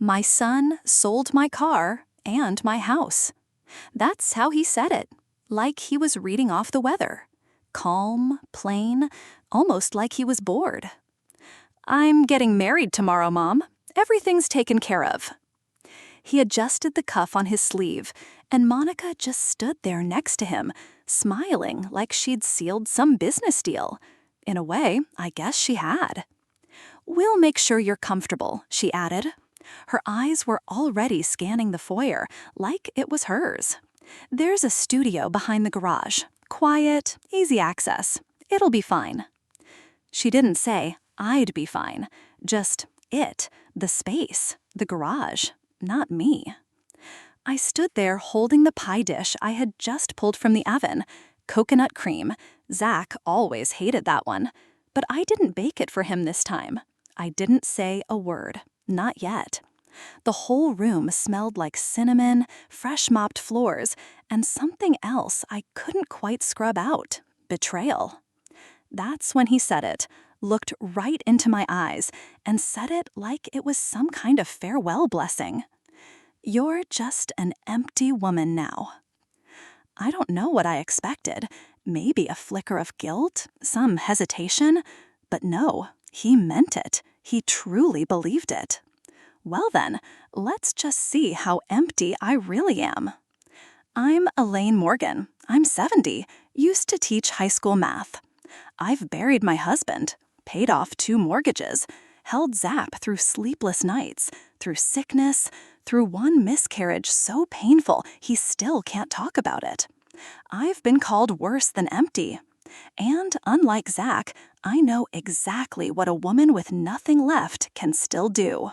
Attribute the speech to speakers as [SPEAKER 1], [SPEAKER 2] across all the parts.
[SPEAKER 1] My son sold my car and my house. That's how he said it, like he was reading off the weather. Calm, plain, almost like he was bored. I'm getting married tomorrow, Mom. Everything's taken care of. He adjusted the cuff on his sleeve, and Monica just stood there next to him, smiling like she'd sealed some business deal. In a way, I guess she had. We'll make sure you're comfortable, she added. Her eyes were already scanning the foyer, like it was hers. There's a studio behind the garage. Quiet, easy access. It'll be fine. She didn't say, I'd be fine. Just it, the space, the garage, not me. I stood there holding the pie dish I had just pulled from the oven. Coconut cream. Zach always hated that one. But I didn't bake it for him this time. I didn't say a word. Not yet. The whole room smelled like cinnamon, fresh mopped floors, and something else I couldn't quite scrub out. Betrayal. That's when he said it, looked right into my eyes, and said it like it was some kind of farewell blessing. You're just an empty woman now. I don't know what I expected. Maybe a flicker of guilt, some hesitation. But no, he meant it. He truly believed it. Well then, let's just see how empty I really am. I'm Elaine Morgan. I'm 70, used to teach high school math. I've buried my husband, paid off 2 mortgages, held Zap through sleepless nights, through sickness, through one miscarriage so painful he still can't talk about it. I've been called worse than empty. And unlike Zach, I know exactly what a woman with nothing left can still do.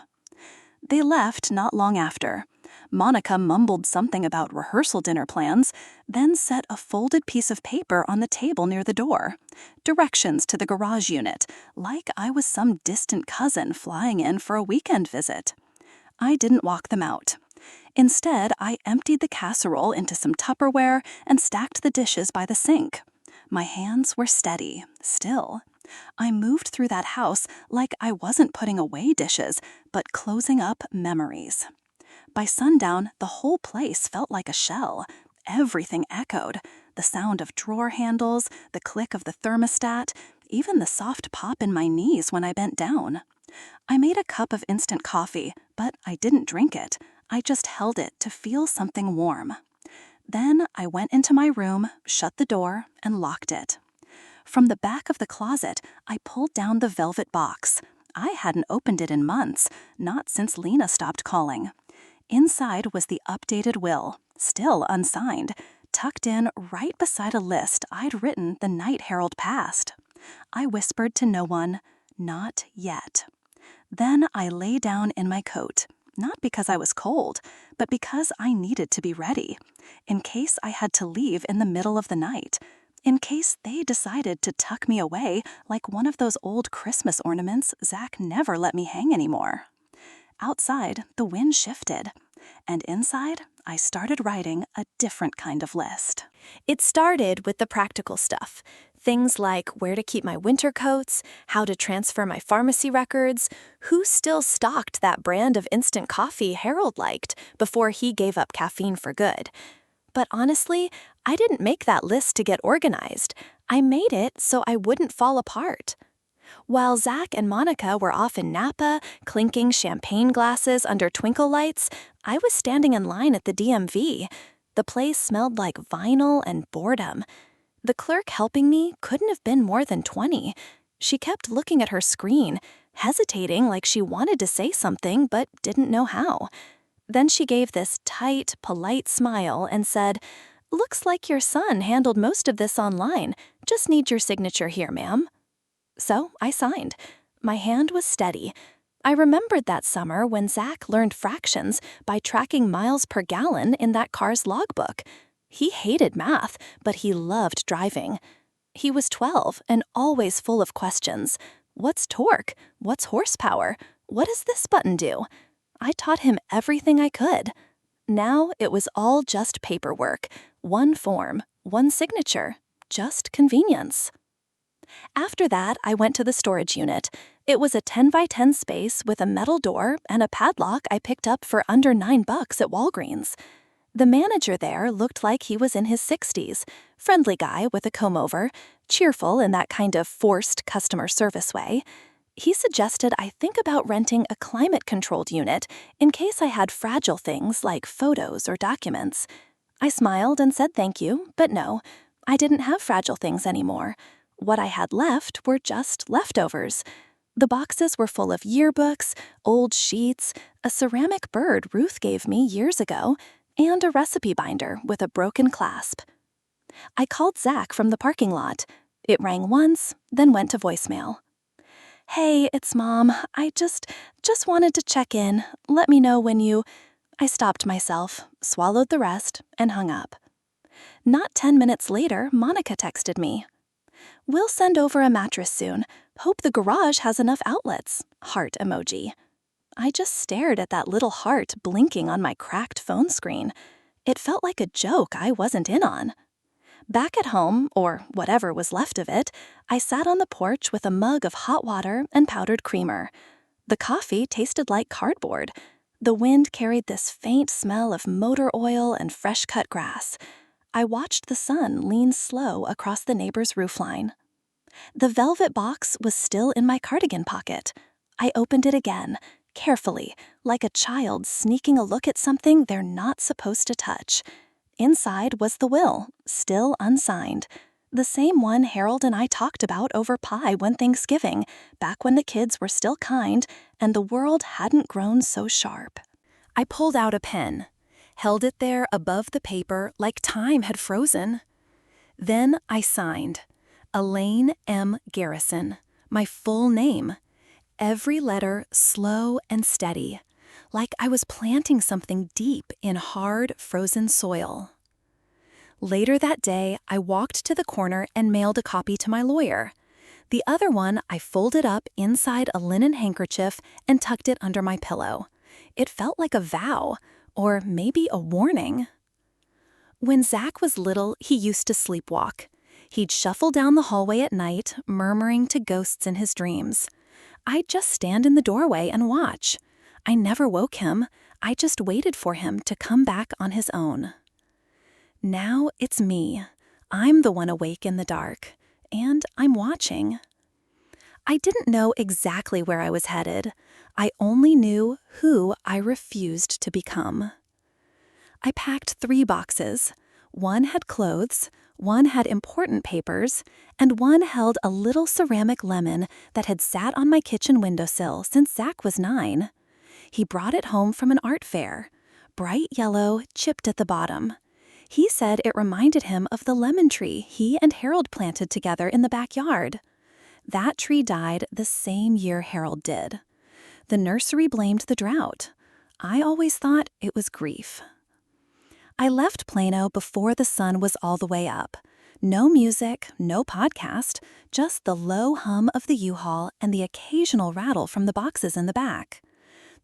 [SPEAKER 1] They left not long after. Monica mumbled something about rehearsal dinner plans, then set a folded piece of paper on the table near the door. Directions to the garage unit, like I was some distant cousin flying in for a weekend visit. I didn't walk them out. Instead, I emptied the casserole into some Tupperware and stacked the dishes by the sink. My hands were steady, still. I moved through that house like I wasn't putting away dishes, but closing up memories. By sundown, the whole place felt like a shell. Everything echoed. The sound of drawer handles, the click of the thermostat, even the soft pop in my knees when I bent down. I made a cup of instant coffee, but I didn't drink it. I just held it to feel something warm. Then I went into my room, shut the door, and locked it. From the back of the closet, I pulled down the velvet box. I hadn't opened it in months, not since Lena stopped calling. Inside was the updated will, still unsigned, tucked in right beside a list I'd written the night Harold passed. I whispered to no one, "Not yet." Then I lay down in my coat, not because I was cold, but because I needed to be ready, in case I had to leave in the middle of the night, in case they decided to tuck me away like one of those old Christmas ornaments Zach never let me hang anymore. Outside, the wind shifted, and inside, I started writing a different kind of list. It started with the practical stuff, things like where to keep my winter coats, how to transfer my pharmacy records, who still stocked that brand of instant coffee Harold liked before he gave up caffeine for good. But honestly, I didn't make that list to get organized. I made it so I wouldn't fall apart. While Zach and Monica were off in Napa, clinking champagne glasses under twinkle lights, I was standing in line at the DMV. The place smelled like vinyl and boredom. The clerk helping me couldn't have been more than 20. She kept looking at her screen, hesitating like she wanted to say something but didn't know how. Then she gave this tight, polite smile and said, "Looks like your son handled most of this online. Just need your signature here, ma'am." So I signed. My hand was steady. I remembered that summer when Zach learned fractions by tracking miles per gallon in that car's logbook. He hated math, but he loved driving. He was 12 and always full of questions. What's torque? What's horsepower? What does this button do? I taught him everything I could. Now it was all just paperwork, one form, one signature, just convenience. After that, I went to the storage unit. It was a 10 by 10 space with a metal door and a padlock I picked up for under $9 at Walgreens. The manager there looked like he was in his 60s, friendly guy with a comb-over, cheerful in that kind of forced customer service way. He suggested I think about renting a climate-controlled unit in case I had fragile things like photos or documents. I smiled and said thank you, but no, I didn't have fragile things anymore. What I had left were just leftovers. The boxes were full of yearbooks, old sheets, a ceramic bird Ruth gave me years ago, and a recipe binder with a broken clasp. I called Zach from the parking lot. It rang once, then went to voicemail. "Hey, it's Mom. I just wanted to check in. Let me know when you..." I stopped myself, swallowed the rest, and hung up. Not 10 minutes later, Monica texted me. "We'll send over a mattress soon. Hope the garage has enough outlets." Heart emoji. I just stared at that little heart blinking on my cracked phone screen. It felt like a joke I wasn't in on. Back at home, or whatever was left of it, I sat on the porch with a mug of hot water and powdered creamer. The coffee tasted like cardboard. The wind carried this faint smell of motor oil and fresh-cut grass. I watched the sun lean slow across the neighbor's roofline. The velvet box was still in my cardigan pocket. I opened it again, carefully, like a child sneaking a look at something they're not supposed to touch. Inside was the will, still unsigned. The same one Harold and I talked about over pie one Thanksgiving, back when the kids were still kind and the world hadn't grown so sharp. I pulled out a pen, held it there above the paper like time had frozen. Then I signed, Elaine M. Garrison, my full name. Every letter slow and steady, like I was planting something deep in hard, frozen soil. Later that day, I walked to the corner and mailed a copy to my lawyer. The other one I folded up inside a linen handkerchief and tucked it under my pillow. It felt like a vow, or maybe a warning. When Zach was little, he used to sleepwalk. He'd shuffle down the hallway at night, murmuring to ghosts in his dreams. I'd just stand in the doorway and watch. I never woke him. I just waited for him to come back on his own. Now it's me. I'm the one awake in the dark, and I'm watching. I didn't know exactly where I was headed. I only knew who I refused to become. I packed 3 boxes. One had clothes, one had important papers, and one held a little ceramic lemon that had sat on my kitchen windowsill since Zach was 9. He brought it home from an art fair. Bright yellow, chipped at the bottom. He said it reminded him of the lemon tree he and Harold planted together in the backyard. That tree died the same year Harold did. The nursery blamed the drought. I always thought it was grief. I left Plano before the sun was all the way up. No music, no podcast, just the low hum of the U-Haul and the occasional rattle from the boxes in the back.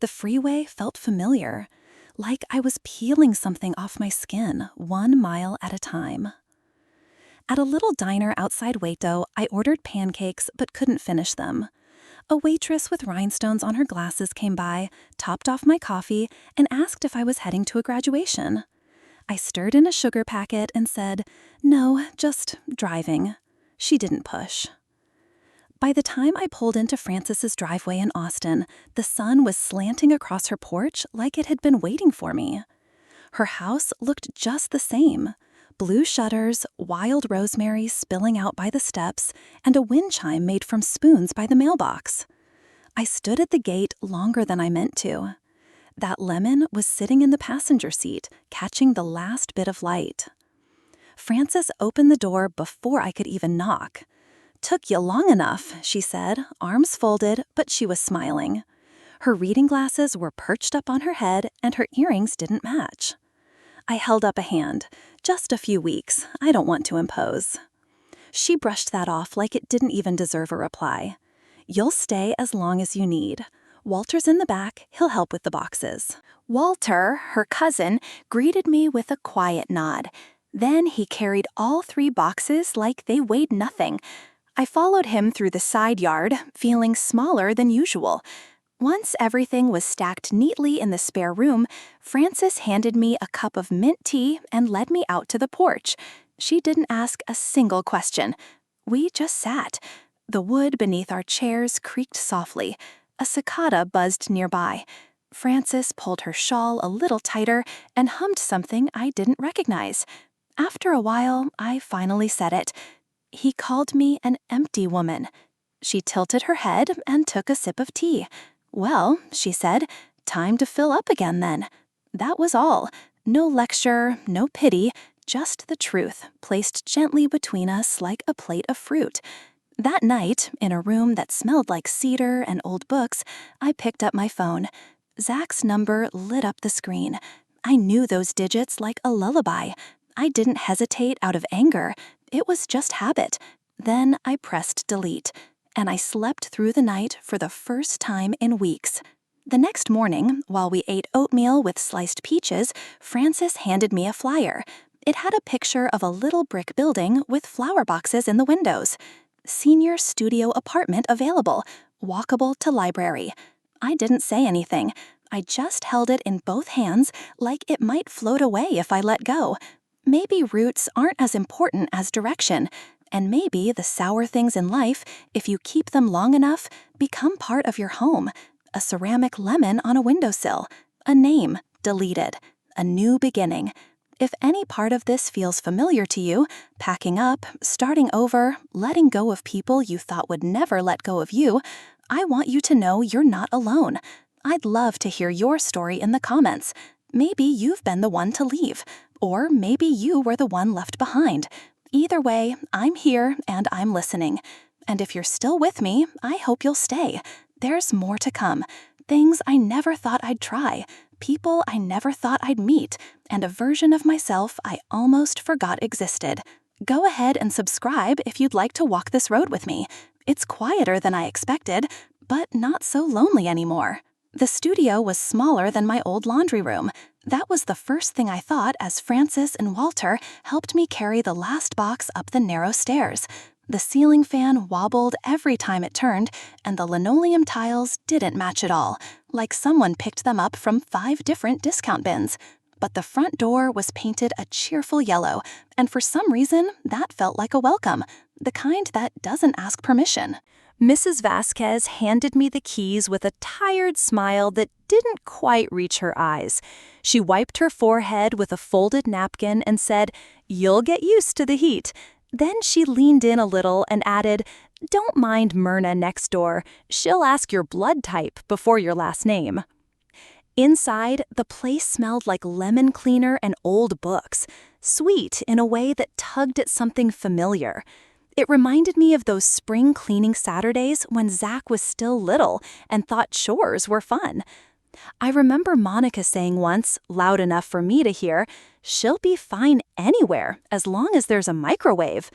[SPEAKER 1] The freeway felt familiar, like I was peeling something off my skin 1 mile at a time. At a little diner outside Waco, I ordered pancakes but couldn't finish them. A waitress with rhinestones on her glasses came by, topped off my coffee, and asked if I was heading to a graduation. I stirred in a sugar packet and said, "No, just driving." She didn't push. By the time I pulled into Frances's driveway in Austin, the sun was slanting across her porch like it had been waiting for me. Her house looked just the same. Blue shutters, wild rosemary spilling out by the steps, and a wind chime made from spoons by the mailbox. I stood at the gate longer than I meant to. That lemon was sitting in the passenger seat, catching the last bit of light. Frances opened the door before I could even knock. "Took you long enough," she said, arms folded, but she was smiling. Her reading glasses were perched up on her head, and her earrings didn't match. I held up a hand. "Just a few weeks. I don't want to impose." She brushed that off like it didn't even deserve a reply. "You'll stay as long as you need. Walter's in the back. He'll help with the boxes." Walter, her cousin, greeted me with a quiet nod. Then he carried all 3 boxes like they weighed nothing. I followed him through the side yard, feeling smaller than usual. Once everything was stacked neatly in the spare room, Frances handed me a cup of mint tea and led me out to the porch. She didn't ask a single question. We just sat. The wood beneath our chairs creaked softly. A cicada buzzed nearby. Frances pulled her shawl a little tighter and hummed something I didn't recognize. After a while, I finally said it. He called me an empty woman. She tilted her head and took a sip of tea. Well, she said, time to fill up again then. That was all. No lecture, no pity, just the truth, placed gently between us like a plate of fruit. That night, in a room that smelled like cedar and old books, I picked up my phone. Zach's number lit up the screen. I knew those digits like a lullaby. I didn't hesitate out of anger. It was just habit. Then I pressed delete, and I slept through the night for the first time in weeks. The next morning, while we ate oatmeal with sliced peaches, Frances handed me a flyer. It had a picture of a little brick building with flower boxes in the windows. Senior studio apartment available, walkable to library. I didn't say anything. I just held it in both hands like it might float away if I let go. Maybe roots aren't as important as direction, and maybe the sour things in life, if you keep them long enough, become part of your home. A ceramic lemon on a windowsill, a name deleted, a new beginning. If any part of this feels familiar to you, packing up, starting over, letting go of people you thought would never let go of you, I want you to know you're not alone. I'd love to hear your story in the comments. Maybe you've been the one to leave, or maybe you were the one left behind. Either way, I'm here and I'm listening. And if you're still with me, I hope you'll stay. There's more to come. Things I never thought I'd try, people I never thought I'd meet, and a version of myself I almost forgot existed. Go ahead and subscribe if you'd like to walk this road with me. It's quieter than I expected, but not so lonely anymore. The studio was smaller than my old laundry room. That was the first thing I thought as Frances and Walter helped me carry the last box up the narrow stairs. The ceiling fan wobbled every time it turned, and the linoleum tiles didn't match at all, like someone picked them up from 5 different discount bins. But the front door was painted a cheerful yellow, and for some reason, that felt like a welcome, the kind that doesn't ask permission. Mrs. Vasquez handed me the keys with a tired smile that didn't quite reach her eyes. She wiped her forehead with a folded napkin and said, "You'll get used to the heat." Then she leaned in a little and added, "Don't mind Myrna next door. She'll ask your blood type before your last name." Inside, the place smelled like lemon cleaner and old books, sweet in a way that tugged at something familiar. It reminded me of those spring cleaning Saturdays when Zach was still little and thought chores were fun. I remember Monica saying once, loud enough for me to hear, "She'll be fine anywhere as long as there's a microwave."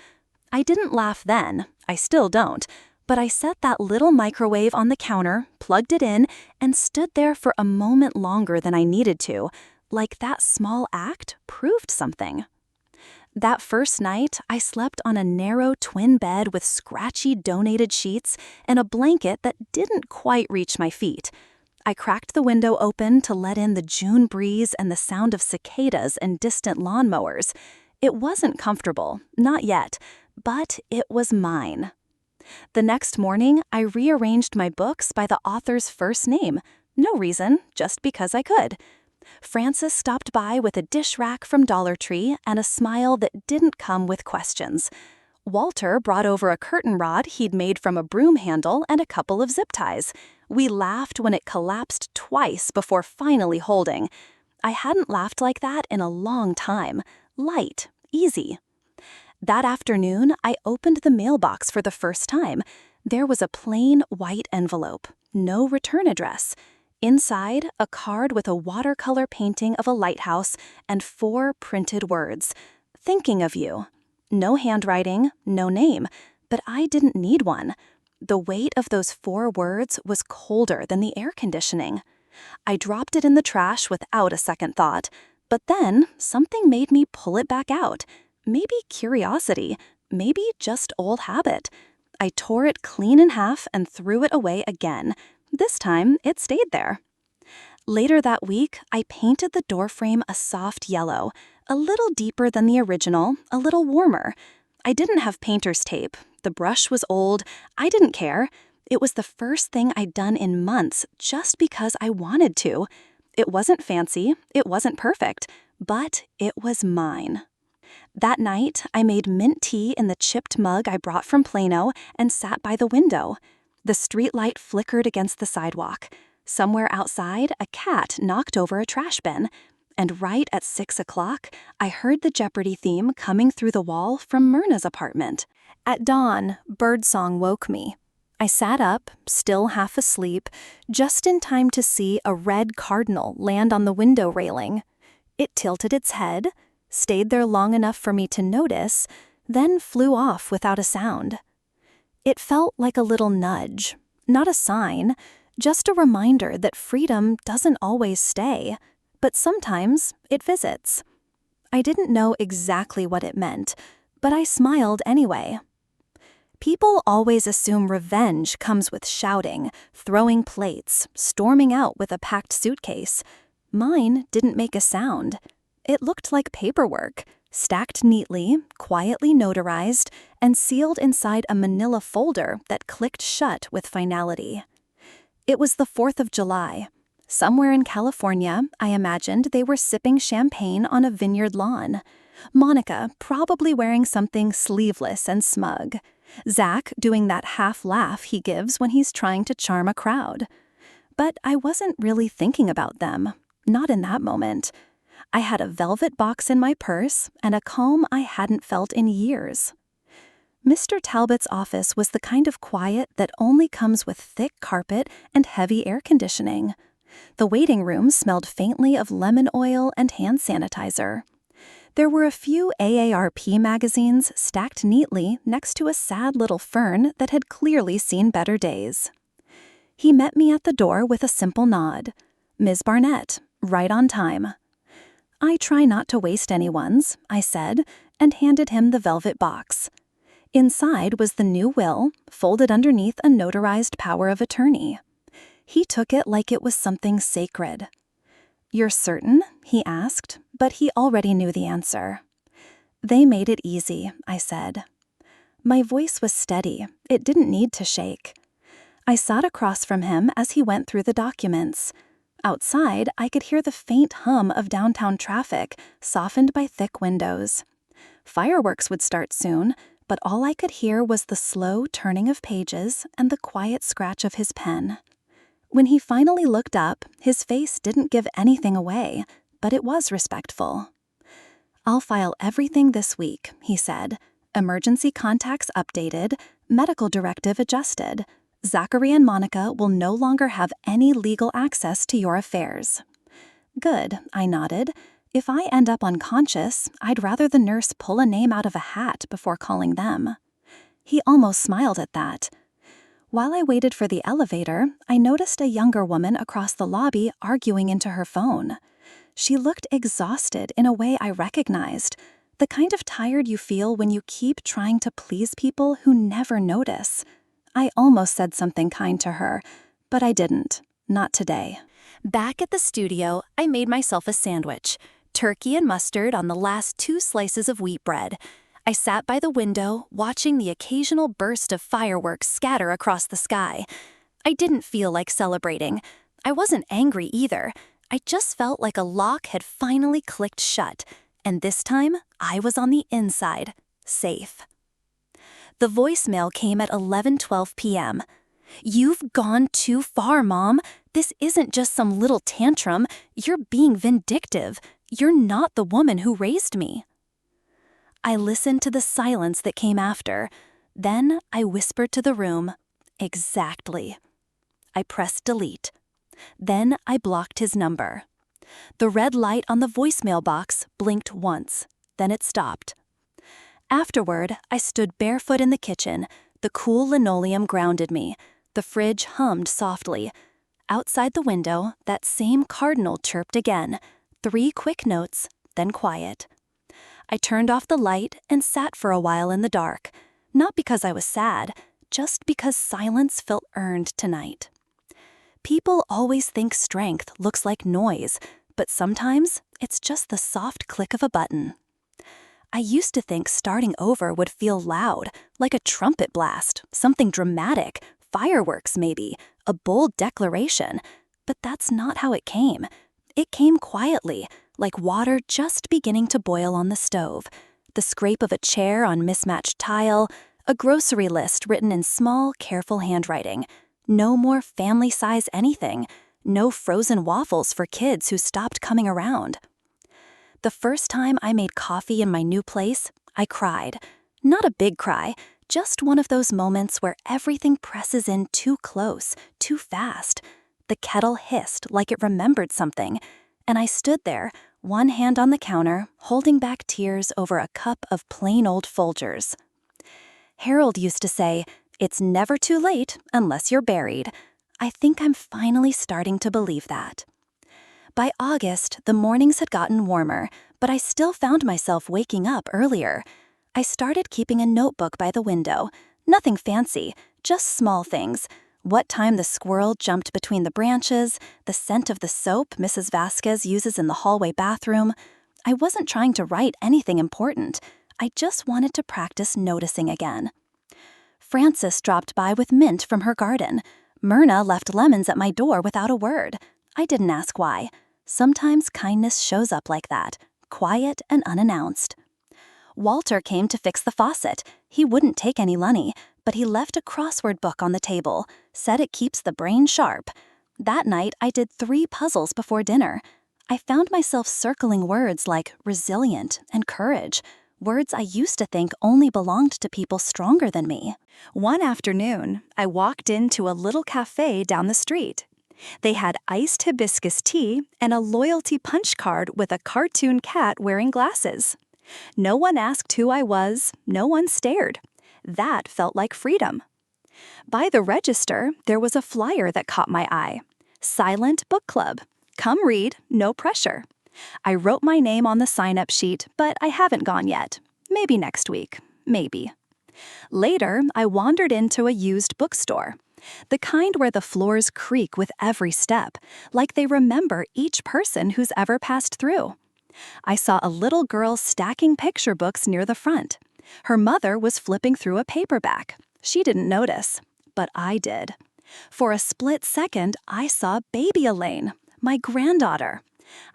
[SPEAKER 1] I didn't laugh then, I still don't, but I set that little microwave on the counter, plugged it in, and stood there for a moment longer than I needed to, like that small act proved something. That first night, I slept on a narrow twin bed with scratchy donated sheets and a blanket that didn't quite reach my feet. I cracked the window open to let in the June breeze and the sound of cicadas and distant lawnmowers. It wasn't comfortable, not yet, but it was mine. The next morning, I rearranged my books by the author's first name. No reason, just because I could. Frances stopped by with a dish rack from Dollar Tree and a smile that didn't come with questions. Walter brought over a curtain rod he'd made from a broom handle and a couple of zip ties. We laughed when it collapsed twice before finally holding. I hadn't laughed like that in a long time. Light, easy. That afternoon, I opened the mailbox for the first time. There was a plain white envelope, no return address. Inside, a card with a watercolor painting of a lighthouse and 4 printed words. "Thinking of you." No handwriting, no name, but I didn't need one. The weight of those 4 words was colder than the air conditioning. I dropped it in the trash without a second thought, but then something made me pull it back out. Maybe curiosity, maybe just old habit. I tore it clean in half and threw it away again. This time, it stayed there. Later that week, I painted the doorframe a soft yellow, a little deeper than the original, a little warmer. I didn't have painter's tape. The brush was old. I didn't care. It was the first thing I'd done in months just because I wanted to. It wasn't fancy. It wasn't perfect. But it was mine. That night, I made mint tea in the chipped mug I brought from Plano and sat by the window. The streetlight flickered against the sidewalk. Somewhere outside, a cat knocked over a trash bin. And right at 6 o'clock, I heard the Jeopardy theme coming through the wall from Myrna's apartment. At dawn, birdsong woke me. I sat up, still half asleep, just in time to see a red cardinal land on the window railing. It tilted its head, stayed there long enough for me to notice, then flew off without a sound. It felt like a little nudge, not a sign, just a reminder that freedom doesn't always stay, but sometimes it visits. I didn't know exactly what it meant, but I smiled anyway. People always assume revenge comes with shouting, throwing plates, storming out with a packed suitcase. Mine didn't make a sound. It looked like paperwork, stacked neatly, quietly notarized, and sealed inside a manila folder that clicked shut with finality. It was the 4th of July. Somewhere in California, I imagined they were sipping champagne on a vineyard lawn. Monica probably wearing something sleeveless and smug. Zach doing that half laugh he gives when he's trying to charm a crowd. But I wasn't really thinking about them, not in that moment. I had a velvet box in my purse and a calm I hadn't felt in years. Mr. Talbot's office was the kind of quiet that only comes with thick carpet and heavy air conditioning. The waiting room smelled faintly of lemon oil and hand sanitizer. There were a few AARP magazines stacked neatly next to a sad little fern that had clearly seen better days. He met me at the door with a simple nod. "Ms. Barnett, right on time." "I try not to waste anyone's," I said, and handed him the velvet box. Inside was the new will, folded underneath a notarized power of attorney. He took it like it was something sacred. "You're certain?" he asked, but he already knew the answer. "They made it easy," I said. My voice was steady. It didn't need to shake. I sat across from him as he went through the documents. Outside, I could hear the faint hum of downtown traffic, softened by thick windows. Fireworks would start soon, but all I could hear was the slow turning of pages and the quiet scratch of his pen. When he finally looked up, his face didn't give anything away, but it was respectful. "I'll file everything this week," he said. "Emergency contacts updated, medical directive adjusted. Zachary and Monica will no longer have any legal access to your affairs." "Good," I nodded. "If I end up unconscious, I'd rather the nurse pull a name out of a hat before calling them." He almost smiled at that. While I waited for the elevator, I noticed a younger woman across the lobby arguing into her phone. She looked exhausted in a way I recognized, the kind of tired you feel when you keep trying to please people who never notice. I almost said something kind to her, but I didn't. Not today. Back at the studio, I made myself a sandwich, turkey and mustard on the last 2 slices of wheat bread. I sat by the window, watching the occasional burst of fireworks scatter across the sky. I didn't feel like celebrating. I wasn't angry either. I just felt like a lock had finally clicked shut, and this time I was on the inside, safe. The voicemail came at 11:12 p.m. "You've gone too far, Mom. This isn't just some little tantrum. You're being vindictive. You're not the woman who raised me." I listened to the silence that came after. Then I whispered to the room, "Exactly." I pressed delete. Then I blocked his number. The red light on the voicemail box blinked once. Then it stopped. Afterward, I stood barefoot in the kitchen. The cool linoleum grounded me. The fridge hummed softly. Outside the window, that same cardinal chirped again. 3 quick notes, then quiet. I turned off the light and sat for a while in the dark. Not because I was sad, just because silence felt earned tonight. People always think strength looks like noise, but sometimes it's just the soft click of a button. I used to think starting over would feel loud, like a trumpet blast, something dramatic, fireworks maybe, a bold declaration. But that's not how it came. It came quietly, like water just beginning to boil on the stove, the scrape of a chair on mismatched tile, a grocery list written in small, careful handwriting. No more family-size anything. No frozen waffles for kids who stopped coming around. The first time I made coffee in my new place, I cried. Not a big cry, just one of those moments where everything presses in too close, too fast. The kettle hissed like it remembered something, and I stood there, one hand on the counter, holding back tears over a cup of plain old Folgers. Harold used to say, "It's never too late unless you're buried." I think I'm finally starting to believe that. By August, the mornings had gotten warmer, but I still found myself waking up earlier. I started keeping a notebook by the window. Nothing fancy, just small things. What time the squirrel jumped between the branches, the scent of the soap Mrs. Vasquez uses in the hallway bathroom. I wasn't trying to write anything important. I just wanted to practice noticing again. Frances dropped by with mint from her garden. Myrna left lemons at my door without a word. I didn't ask why. Sometimes kindness shows up like that, quiet and unannounced. Walter came to fix the faucet. He wouldn't take any money, but he left a crossword book on the table, said it keeps the brain sharp. That night, I did 3 puzzles before dinner. I found myself circling words like resilient and courage, words I used to think only belonged to people stronger than me. One afternoon, I walked into a little cafe down the street. They had iced hibiscus tea and a loyalty punch card with a cartoon cat wearing glasses. No one asked who I was, no one stared. That felt like freedom. By the register, there was a flyer that caught my eye. Silent Book Club. Come read, no pressure. I wrote my name on the sign-up sheet, but I haven't gone yet. Maybe next week. Maybe. Later, I wandered into a used bookstore. The kind where the floors creak with every step, like they remember each person who's ever passed through. I saw a little girl stacking picture books near the front. Her mother was flipping through a paperback. She didn't notice, but I did. For a split second, I saw baby Elaine, my granddaughter.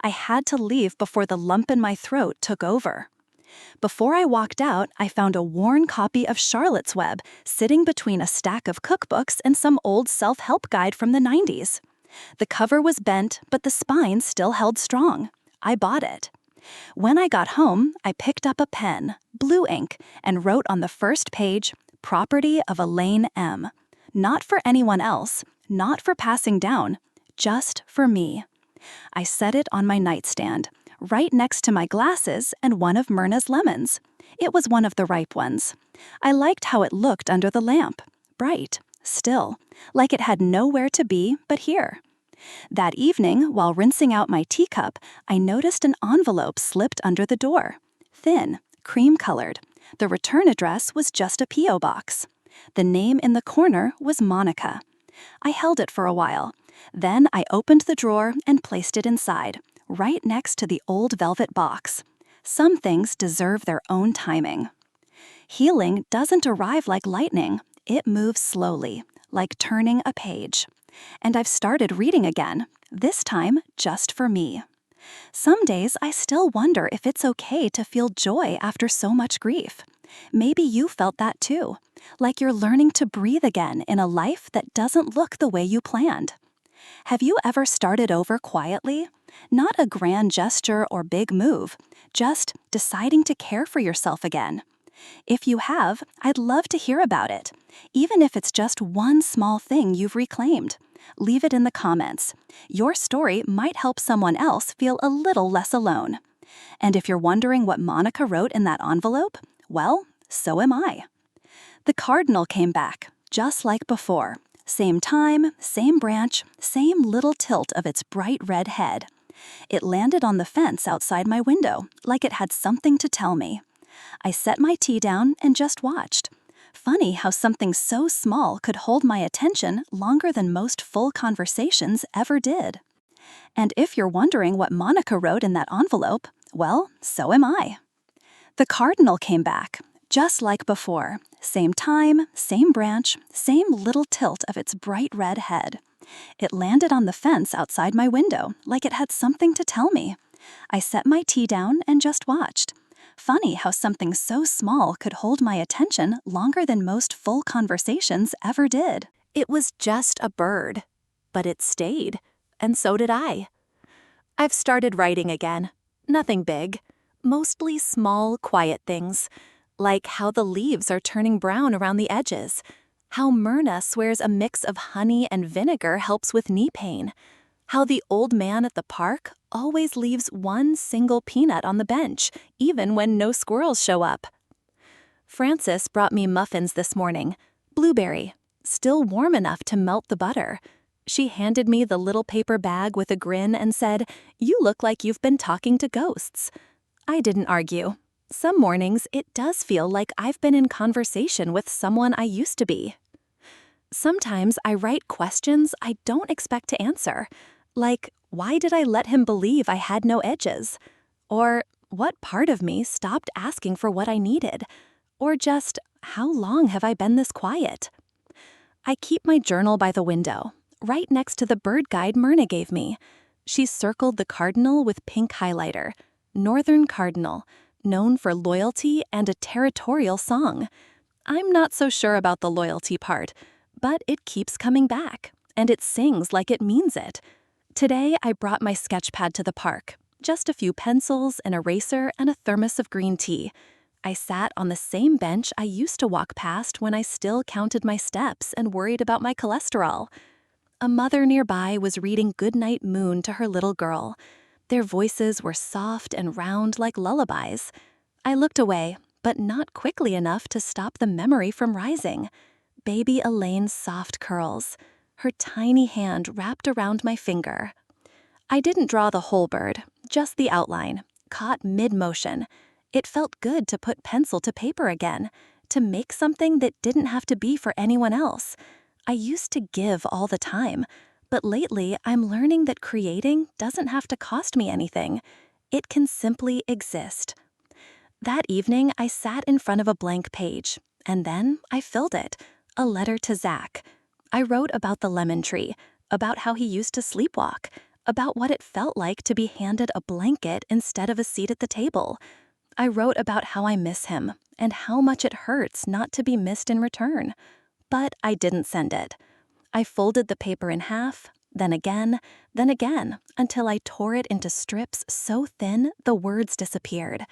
[SPEAKER 1] I had to leave before the lump in my throat took over. Before I walked out, I found a worn copy of Charlotte's Web sitting between a stack of cookbooks and some old self-help guide from the 90s. The cover was bent, but the spine still held strong. I bought it. When I got home, I picked up a pen, blue ink, and wrote on the first page, "Property of Elaine M." Not for anyone else, not for passing down, just for me. I set it on my nightstand, right next to my glasses and one of Myrna's lemons. It was one of the ripe ones. I liked how it looked under the lamp, bright, still, like it had nowhere to be but here. That evening, while rinsing out my teacup, I noticed an envelope slipped under the door. Thin, cream-colored. The return address was just a P.O. box. The name in the corner was Monica. I held it for a while. Then I opened the drawer and placed it inside, right next to the old velvet box. Some things deserve their own timing. Healing doesn't arrive like lightning. It moves slowly, like turning a page. And I've started reading again, this time just for me. Some days I still wonder if it's okay to feel joy after so much grief. Maybe you felt that too, like you're learning to breathe again in a life that doesn't look the way you planned. Have you ever started over quietly? Not a grand gesture or big move, just deciding to care for yourself again. If you have, I'd love to hear about it, even if it's just one small thing you've reclaimed. Leave it in the comments. Your story might help someone else feel a little less alone. And if you're wondering what Monica wrote in that envelope, well, so am I. The cardinal came back, just like before. Same time, same branch, same little tilt of its bright red head. It landed on the fence outside my window, like it had something to tell me. I set my tea down and just watched. Funny how something so small could hold my attention longer than most full conversations ever did. And if you're wondering what Monica wrote in that envelope, well, so am I. The cardinal came back, just like before. Same time, same branch, same little tilt of its bright red head. It landed on the fence outside my window, like it had something to tell me. I set my tea down and just watched. Funny how something so small could hold my attention longer than most full conversations ever did. It was just a bird, but it stayed, and so did I. I've started writing again. Nothing big. Mostly small, quiet things, like how the leaves are turning brown around the edges, how Myrna swears a mix of honey and vinegar helps with knee pain, how the old man at the park always leaves one single peanut on the bench, even when no squirrels show up. Frances brought me muffins this morning, blueberry, still warm enough to melt the butter. She handed me the little paper bag with a grin and said, "You look like you've been talking to ghosts." I didn't argue. Some mornings, it does feel like I've been in conversation with someone I used to be. Sometimes I write questions I don't expect to answer, like, why did I let him believe I had no edges? Or, what part of me stopped asking for what I needed? Or just, how long have I been this quiet? I keep my journal by the window, right next to the bird guide Myrna gave me. She circled the cardinal with pink highlighter. Northern cardinal, known for loyalty and a territorial song. I'm not so sure about the loyalty part, but it keeps coming back, and it sings like it means it. Today, I brought my sketch pad to the park, just a few pencils, an eraser, and a thermos of green tea. I sat on the same bench I used to walk past when I still counted my steps and worried about my cholesterol. A mother nearby was reading Goodnight Moon to her little girl. Their voices were soft and round like lullabies. I looked away, but not quickly enough to stop the memory from rising. Baby Elaine's soft curls, her tiny hand wrapped around my finger. I didn't draw the whole bird, just the outline, caught mid-motion. It felt good to put pencil to paper again, to make something that didn't have to be for anyone else. I used to give all the time, but lately I'm learning that creating doesn't have to cost me anything. It can simply exist. That evening, I sat in front of a blank page, and then I filled it. A letter to Zach. I wrote about the lemon tree, about how he used to sleepwalk, about what it felt like to be handed a blanket instead of a seat at the table. I wrote about how I miss him, and how much it hurts not to be missed in return. But I didn't send it. I folded the paper in half, then again, until I tore it into strips so thin the words disappeared.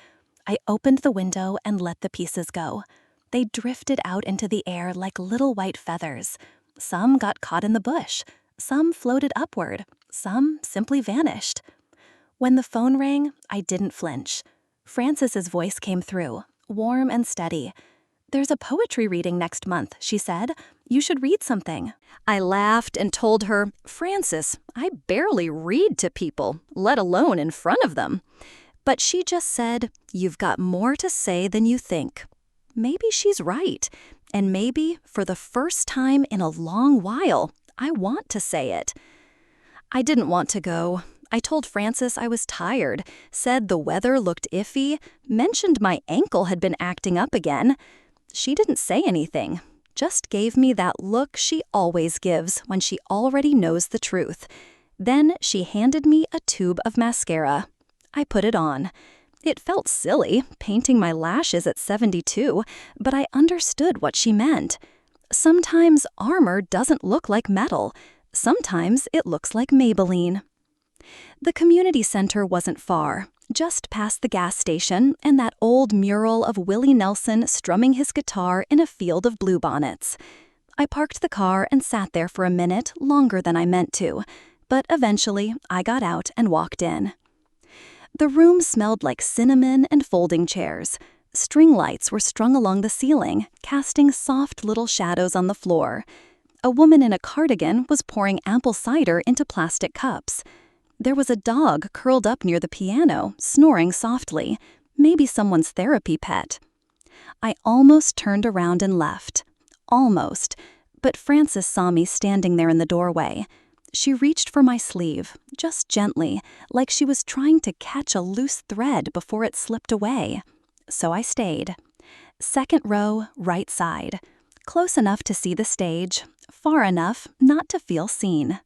[SPEAKER 1] I opened the window and let the pieces go. They drifted out into the air like little white feathers. Some got caught in the bush. Some floated upward. Some simply vanished. When the phone rang, I didn't flinch. Frances's voice came through, warm and steady. "There's a poetry reading next month," she said. "You should read something." I laughed and told her, "Frances, I barely read to people, let alone in front of them." But she just said, "You've got more to say than you think." Maybe she's right. And maybe, for the first time in a long while, I want to say it. I didn't want to go. I told Frances I was tired, said the weather looked iffy, mentioned my ankle had been acting up again. She didn't say anything, just gave me that look she always gives when she already knows the truth. Then she handed me a tube of mascara. I put it on. It felt silly, painting my lashes at 72, but I understood what she meant. Sometimes armor doesn't look like metal. Sometimes it looks like Maybelline. The community center wasn't far, just past the gas station and that old mural of Willie Nelson strumming his guitar in a field of bluebonnets. I parked the car and sat there for a minute longer than I meant to, but eventually I got out and walked in. The room smelled like cinnamon and folding chairs. String lights were strung along the ceiling, casting soft little shadows on the floor. A woman in a cardigan was pouring apple cider into plastic cups. There was a dog curled up near the piano, snoring softly, maybe someone's therapy pet. I almost turned around and left. Almost. But Frances saw me standing there in the doorway. She reached for my sleeve, just gently, like she was trying to catch a loose thread before it slipped away. So I stayed. Second row, right side. Close enough to see the stage, far enough not to feel seen.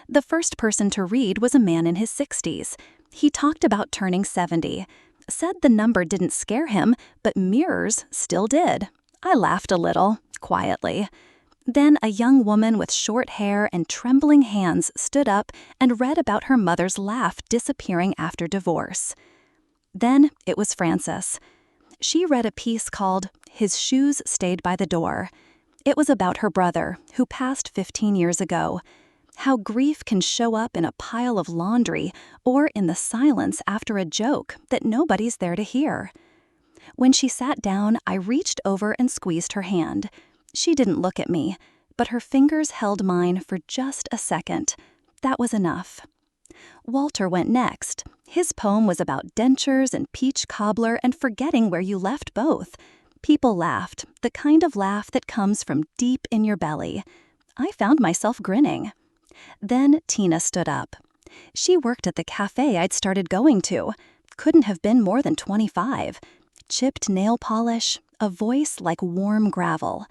[SPEAKER 1] The first person to read was a man in his 60s. He talked about turning 70. Said the number didn't scare him, but mirrors still did. I laughed a little, quietly. Then a young woman with short hair and trembling hands stood up and read about her mother's laugh disappearing after divorce. Then it was Frances. She read a piece called "His Shoes Stayed by the Door." It was about her brother, who passed 15 years ago. How grief can show up in a pile of laundry or in the silence after a joke that nobody's there to hear. When she sat down, I reached over and squeezed her hand. She didn't look at me, but her fingers held mine for just a second. That was enough. Walter went next. His poem was about dentures and peach cobbler and forgetting where you left both. People laughed, the kind of laugh that comes from deep in your belly. I found myself grinning. Then Tina stood up. She worked at the cafe I'd started going to. Couldn't have been more than 25. Chipped nail polish, a voice like warm gravel.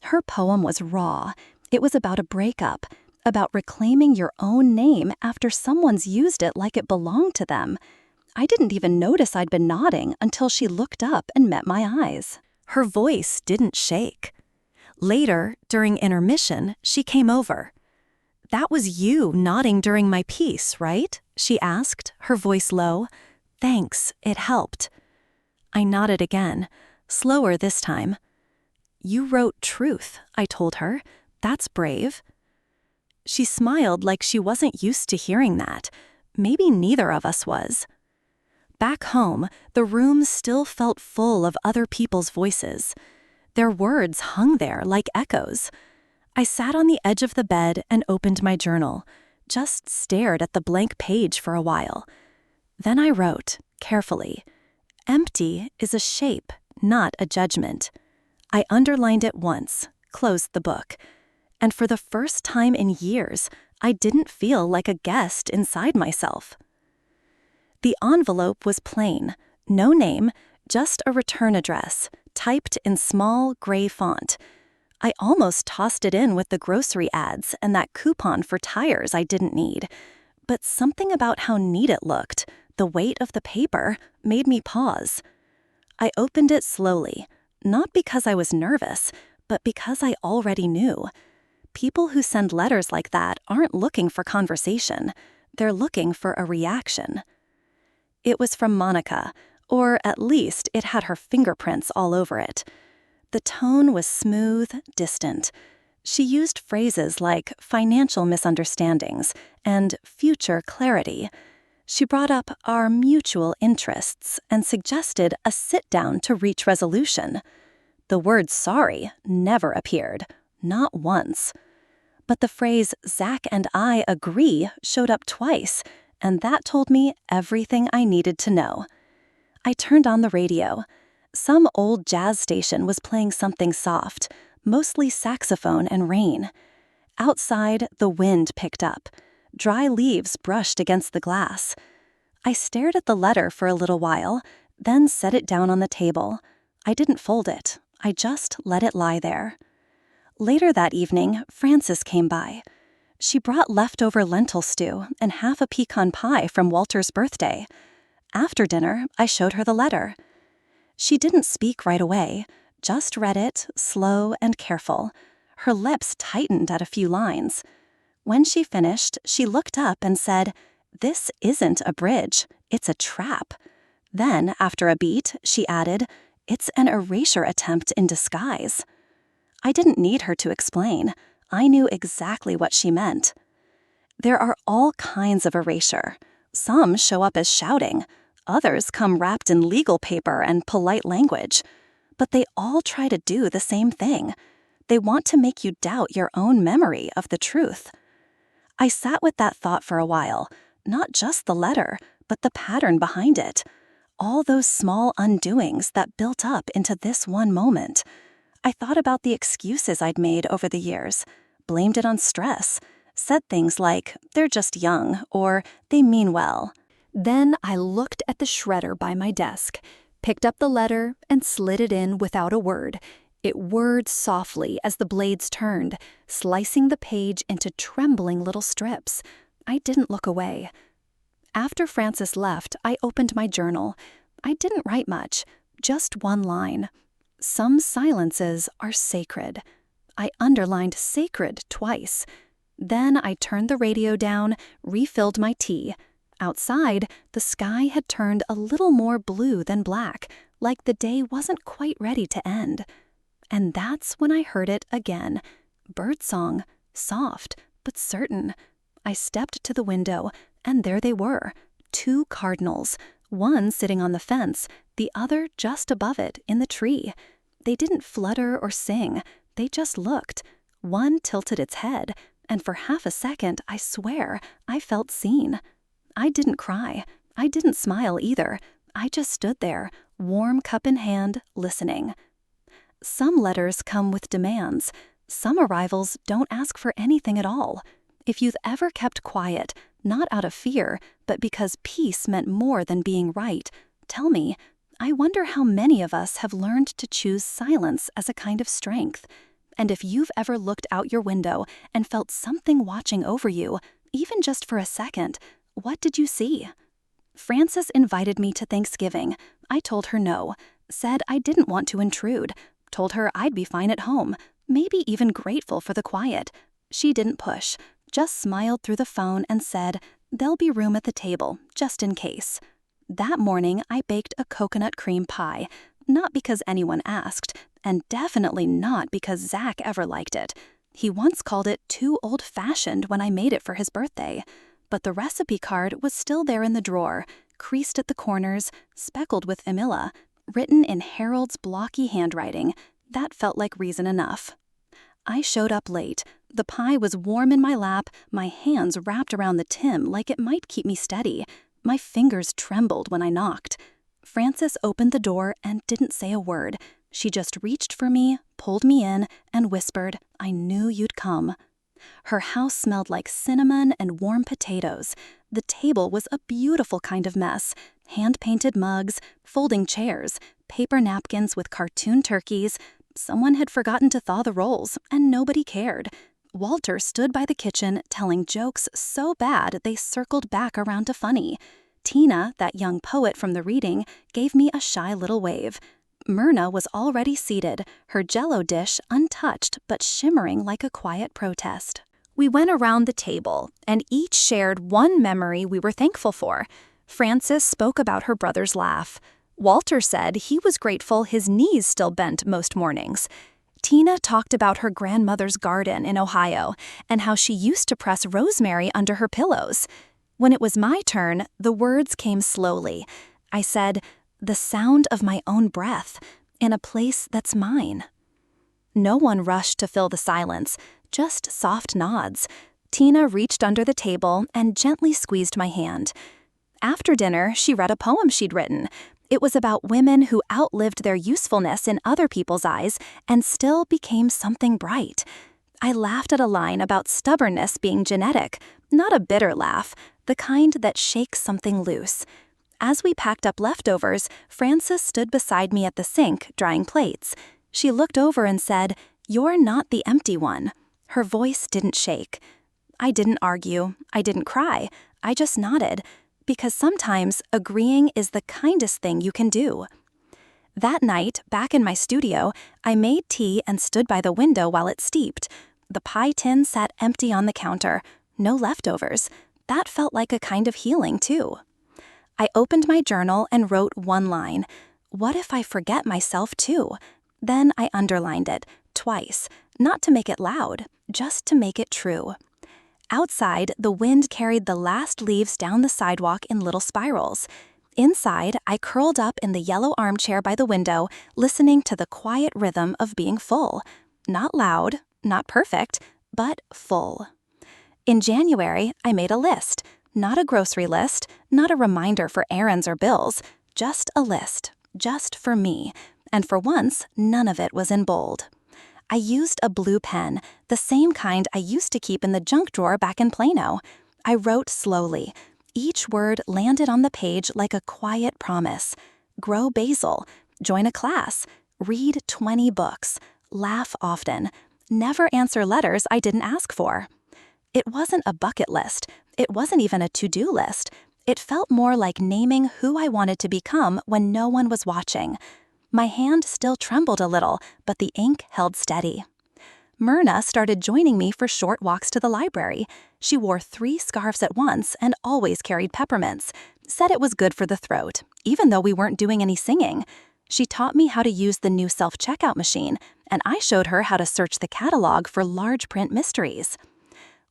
[SPEAKER 1] Her poem was raw. It was about a breakup, about reclaiming your own name after someone's used it like it belonged to them. I didn't even notice I'd been nodding until she looked up and met my eyes. Her voice didn't shake. Later, during intermission, she came over. "That was you nodding during my piece, right?" she asked, her voice low. "Thanks, it helped." I nodded again, slower this time. "You wrote truth," I told her. "That's brave." She smiled like she wasn't used to hearing that. Maybe neither of us was. Back home, the room still felt full of other people's voices. Their words hung there like echoes. I sat on the edge of the bed and opened my journal, just stared at the blank page for a while. Then I wrote, carefully, "Empty is a shape, not a judgment." I underlined it once, closed the book, and for the first time in years, I didn't feel like a guest inside myself. The envelope was plain, no name, just a return address, typed in small gray font. I almost tossed it in with the grocery ads and that coupon for tires I didn't need. But something about how neat it looked, the weight of the paper, made me pause. I opened it slowly, not because I was nervous, but because I already knew. People who send letters like that aren't looking for conversation. They're looking for a reaction. It was from Monica, or at least it had her fingerprints all over it. The tone was smooth, distant. She used phrases like financial misunderstandings and future clarity. She brought up our mutual interests and suggested a sit-down to reach resolution. The word sorry never appeared, not once. But the phrase "Zach and I agree" showed up twice, and that told me everything I needed to know. I turned on the radio. Some old jazz station was playing something soft, mostly saxophone and rain. Outside, the wind picked up. Dry leaves brushed against the glass. I stared at the letter for a little while, then set it down on the table. I didn't fold it. I just let it lie there. Later that evening, Frances came by. She brought leftover lentil stew and half a pecan pie from Walter's birthday. After dinner, I showed her the letter. She didn't speak right away, just read it, slow and careful. Her lips tightened at a few lines. When she finished, she looked up and said, "This isn't a bridge, it's a trap." Then, after a beat, she added, "It's an erasure attempt in disguise." I didn't need her to explain. I knew exactly what she meant. There are all kinds of erasure. Some show up as shouting. Others come wrapped in legal paper and polite language. But they all try to do the same thing. They want to make you doubt your own memory of the truth. I sat with that thought for a while, not just the letter, but the pattern behind it. All those small undoings that built up into this one moment. I thought about the excuses I'd made over the years, blamed it on stress, said things like, they're just young, or they mean well. Then I looked at the shredder by my desk, picked up the letter, and slid it in without a word. It whirred softly as the blades turned, slicing the page into trembling little strips. I didn't look away. After Francis left, I opened my journal. I didn't write much, just one line. Some silences are sacred. I underlined sacred twice. Then I turned the radio down, refilled my tea. Outside, the sky had turned a little more blue than black, like the day wasn't quite ready to end. And that's when I heard it again. Birdsong, soft but certain. I stepped to the window, and there they were, 2 cardinals, one sitting on the fence, the other just above it in the tree. They didn't flutter or sing, they just looked. One tilted its head, and for half a second, I swear, I felt seen. I didn't cry. I didn't smile either. I just stood there, warm cup in hand, listening. Some letters come with demands. Some arrivals don't ask for anything at all. If you've ever kept quiet, not out of fear, but because peace meant more than being right, tell me, I wonder how many of us have learned to choose silence as a kind of strength. And if you've ever looked out your window and felt something watching over you, even just for a second, what did you see? Frances invited me to Thanksgiving. I told her no, said I didn't want to intrude, told her I'd be fine at home, maybe even grateful for the quiet. She didn't push, just smiled through the phone and said, there'll be room at the table, just in case. That morning, I baked a coconut cream pie, not because anyone asked, and definitely not because Zach ever liked it. He once called it too old-fashioned when I made it for his birthday. But the recipe card was still there in the drawer, creased at the corners, speckled with Emilla, written in Harold's blocky handwriting. That felt like reason enough. I showed up late. The pie was warm in my lap, my hands wrapped around the tim like it might keep me steady. My fingers trembled when I knocked. Frances opened the door and didn't say a word. She just reached for me, pulled me in, and whispered, I knew you'd come. Her house smelled like cinnamon and warm potatoes. The table was a beautiful kind of mess. Hand-painted mugs, folding chairs, paper napkins with cartoon turkeys. Someone had forgotten to thaw the rolls, and nobody cared. Walter stood by the kitchen telling jokes so bad they circled back around to funny. Tina, that young poet from the reading, gave me a shy little wave. Myrna was already seated, her Jell-O dish untouched but shimmering like a quiet protest. We went around the table, and each shared one memory we were thankful for. Frances spoke about her brother's laugh. Walter said he was grateful his knees still bent most mornings. Tina talked about her grandmother's garden in Ohio and how she used to press rosemary under her pillows. When it was my turn, the words came slowly. I said, the sound of my own breath in a place that's mine. No one rushed to fill the silence, just soft nods. Tina reached under the table and gently squeezed my hand. After dinner, she read a poem she'd written. It was about women who outlived their usefulness in other people's eyes and still became something bright. I laughed at a line about stubbornness being genetic, not a bitter laugh, the kind that shakes something loose. As we packed up leftovers, Frances stood beside me at the sink, drying plates. She looked over and said, "You're not the empty one." Her voice didn't shake. I didn't argue. I didn't cry. I just nodded, because sometimes agreeing is the kindest thing you can do. That night, back in my studio, I made tea and stood by the window while it steeped. The pie tin sat empty on the counter. No leftovers. That felt like a kind of healing, too. I opened my journal and wrote one line. What if I forget myself, too? Then I underlined it, twice, not to make it loud, just to make it true. Outside, the wind carried the last leaves down the sidewalk in little spirals. Inside, I curled up in the yellow armchair by the window, listening to the quiet rhythm of being full. Not loud, not perfect, but full. In January, I made a list. Not a grocery list, not a reminder for errands or bills, just a list, just for me, and for once, none of it was in bold. I used a blue pen, the same kind I used to keep in the junk drawer back in Plano. I wrote slowly. Each word landed on the page like a quiet promise. Grow basil, join a class, read 20 books, laugh often, never answer letters I didn't ask for. It wasn't a bucket list. It wasn't even a to-do list. It felt more like naming who I wanted to become when no one was watching. My hand still trembled a little, but the ink held steady. Myrna started joining me for short walks to the library. She wore 3 scarves at once and always carried peppermints. Said it was good for the throat, even though we weren't doing any singing. She taught me how to use the new self-checkout machine, and I showed her how to search the catalog for large print mysteries.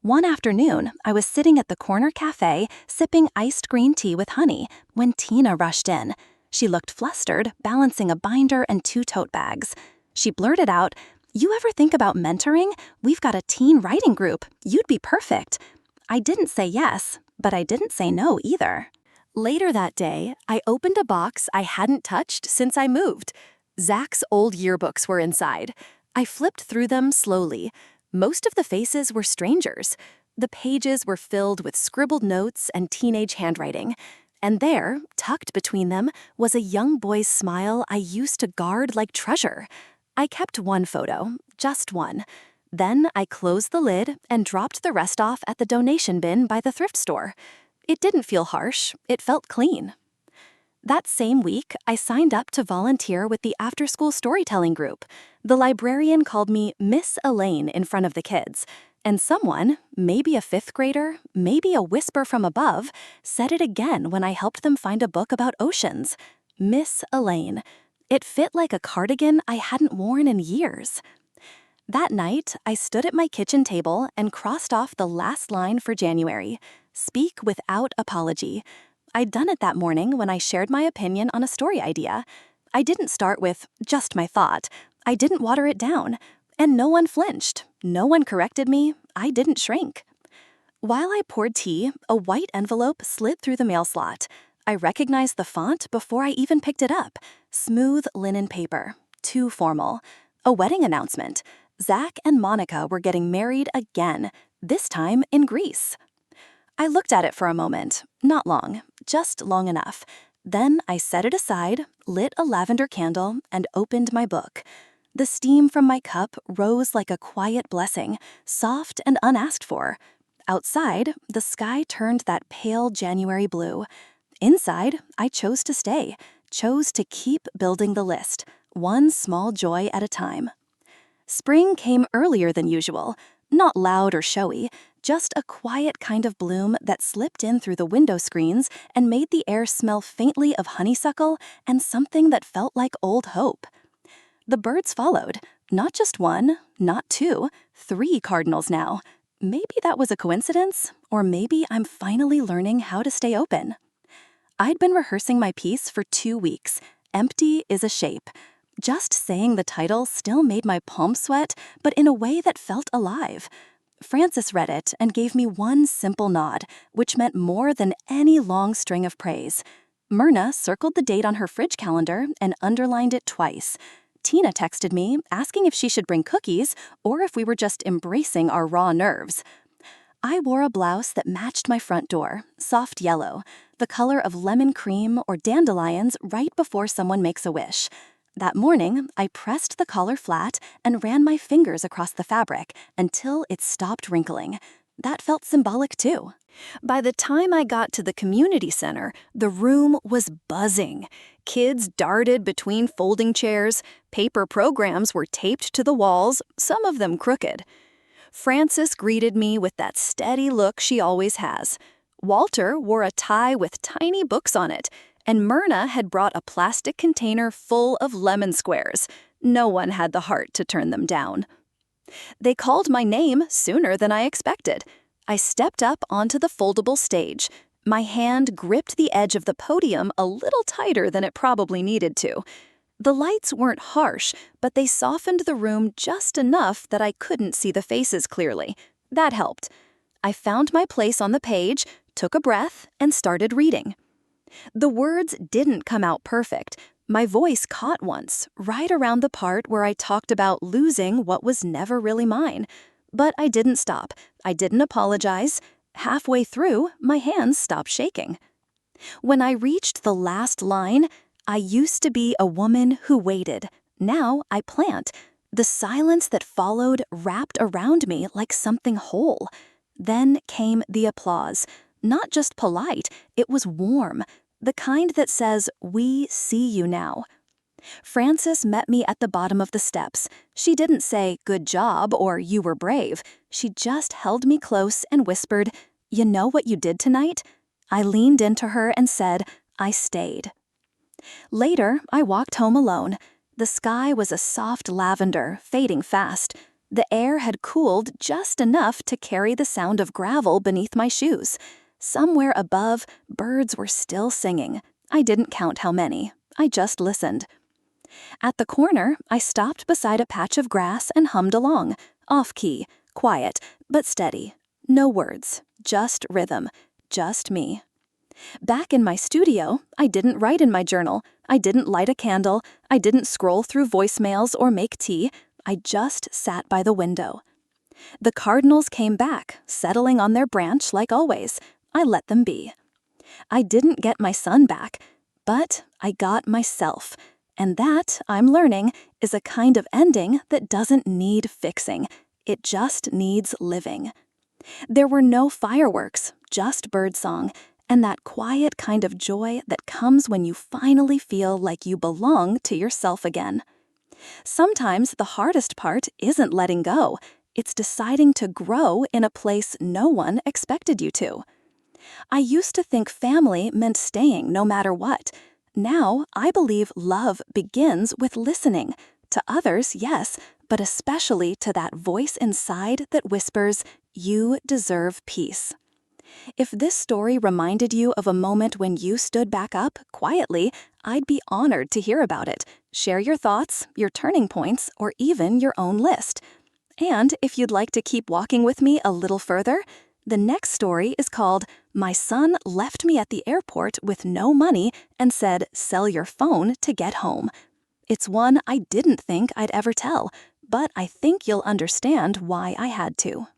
[SPEAKER 1] One afternoon, I was sitting at the corner cafe sipping iced green tea with honey when Tina rushed in. She looked flustered, balancing a binder and 2 tote bags. She blurted out, "You ever think about mentoring? We've got a teen writing group. You'd be perfect." I didn't say yes, but I didn't say no either. Later that day, I opened a box I hadn't touched since I moved. Zach's old yearbooks were inside. I flipped through them slowly. Most of the faces were strangers. The pages were filled with scribbled notes and teenage handwriting. And there, tucked between them, was a young boy's smile I used to guard like treasure. I kept one photo, just one. Then I closed the lid and dropped the rest off at the donation bin by the thrift store. It didn't feel harsh, it felt clean. That same week, I signed up to volunteer with the after-school storytelling group. The librarian called me Miss Elaine in front of the kids, and someone, maybe a 5th grader, maybe a whisper from above, said it again when I helped them find a book about oceans. Miss Elaine. It fit like a cardigan I hadn't worn in years. That night, I stood at my kitchen table and crossed off the last line for January. Speak without apology. I'd done it that morning when I shared my opinion on a story idea. I didn't start with just my thought. I didn't water it down. And no one flinched. No one corrected me. I didn't shrink. While I poured tea, a white envelope slid through the mail slot. I recognized the font before I even picked it up. Smooth linen paper. Too formal. A wedding announcement. Zach and Monica were getting married again, this time in Greece. I looked at it for a moment. Not long, just long enough. Then I set it aside, lit a lavender candle, and opened my book. The steam from my cup rose like a quiet blessing, soft and unasked for. Outside, the sky turned that pale January blue. Inside, I chose to stay, chose to keep building the list, one small joy at a time. Spring came earlier than usual, not loud or showy, just a quiet kind of bloom that slipped in through the window screens and made the air smell faintly of honeysuckle and something that felt like old hope. The birds followed, not just one, not 2, 3 cardinals now. Maybe that was a coincidence, or maybe I'm finally learning how to stay open. I'd been rehearsing my piece for 2 weeks. Empty is a shape. Just saying the title still made my palms sweat, but in a way that felt alive. Francis read it and gave me one simple nod, which meant more than any long string of praise. Myrna circled the date on her fridge calendar and underlined it twice. Tina texted me, asking if she should bring cookies or if we were just embracing our raw nerves. I wore a blouse that matched my front door, soft yellow, the color of lemon cream or dandelions right before someone makes a wish. That morning, I pressed the collar flat and ran my fingers across the fabric until it stopped wrinkling. That felt symbolic too. By the time I got to the community center, the room was buzzing. Kids darted between folding chairs. Paper programs were taped to the walls, some of them crooked. Frances greeted me with that steady look she always has. Walter wore a tie with tiny books on it, and Myrna had brought a plastic container full of lemon squares. No one had the heart to turn them down. They called my name sooner than I expected. I stepped up onto the foldable stage. My hand gripped the edge of the podium a little tighter than it probably needed to. The lights weren't harsh, but they softened the room just enough that I couldn't see the faces clearly. That helped. I found my place on the page, took a breath, and started reading. The words didn't come out perfect. My voice caught once, right around the part where I talked about losing what was never really mine. But I didn't stop. I didn't apologize. Halfway through, my hands stopped shaking. When I reached the last line, I used to be a woman who waited. Now I plant. The silence that followed wrapped around me like something whole. Then came the applause. Not just polite, it was warm. The kind that says, "We see you now." Frances met me at the bottom of the steps. She didn't say, "Good job," or "You were brave." She just held me close and whispered, "You know what you did tonight?" I leaned into her and said, "I stayed." Later, I walked home alone. The sky was a soft lavender, fading fast. The air had cooled just enough to carry the sound of gravel beneath my shoes. Somewhere above, birds were still singing. I didn't count how many. I just listened. At the corner, I stopped beside a patch of grass and hummed along. Off-key, quiet, but steady. No words, just rhythm, just me. Back in my studio, I didn't write in my journal. I didn't light a candle. I didn't scroll through voicemails or make tea. I just sat by the window. The cardinals came back, settling on their branch like always. I let them be. I didn't get my son back, but I got myself. And that, I'm learning, is a kind of ending that doesn't need fixing. It just needs living. There were no fireworks, just birdsong, and that quiet kind of joy that comes when you finally feel like you belong to yourself again. Sometimes the hardest part isn't letting go. It's deciding to grow in a place no one expected you to. I used to think family meant staying no matter what. Now, I believe love begins with listening. To others, yes, but especially to that voice inside that whispers, "You deserve peace." If this story reminded you of a moment when you stood back up quietly, I'd be honored to hear about it. Share your thoughts, your turning points, or even your own list. And if you'd like to keep walking with me a little further, the next story is called "My Son Left Me at the Airport with No Money and Said, 'Sell your phone to get home.'" It's one I didn't think I'd ever tell, but I think you'll understand why I had to.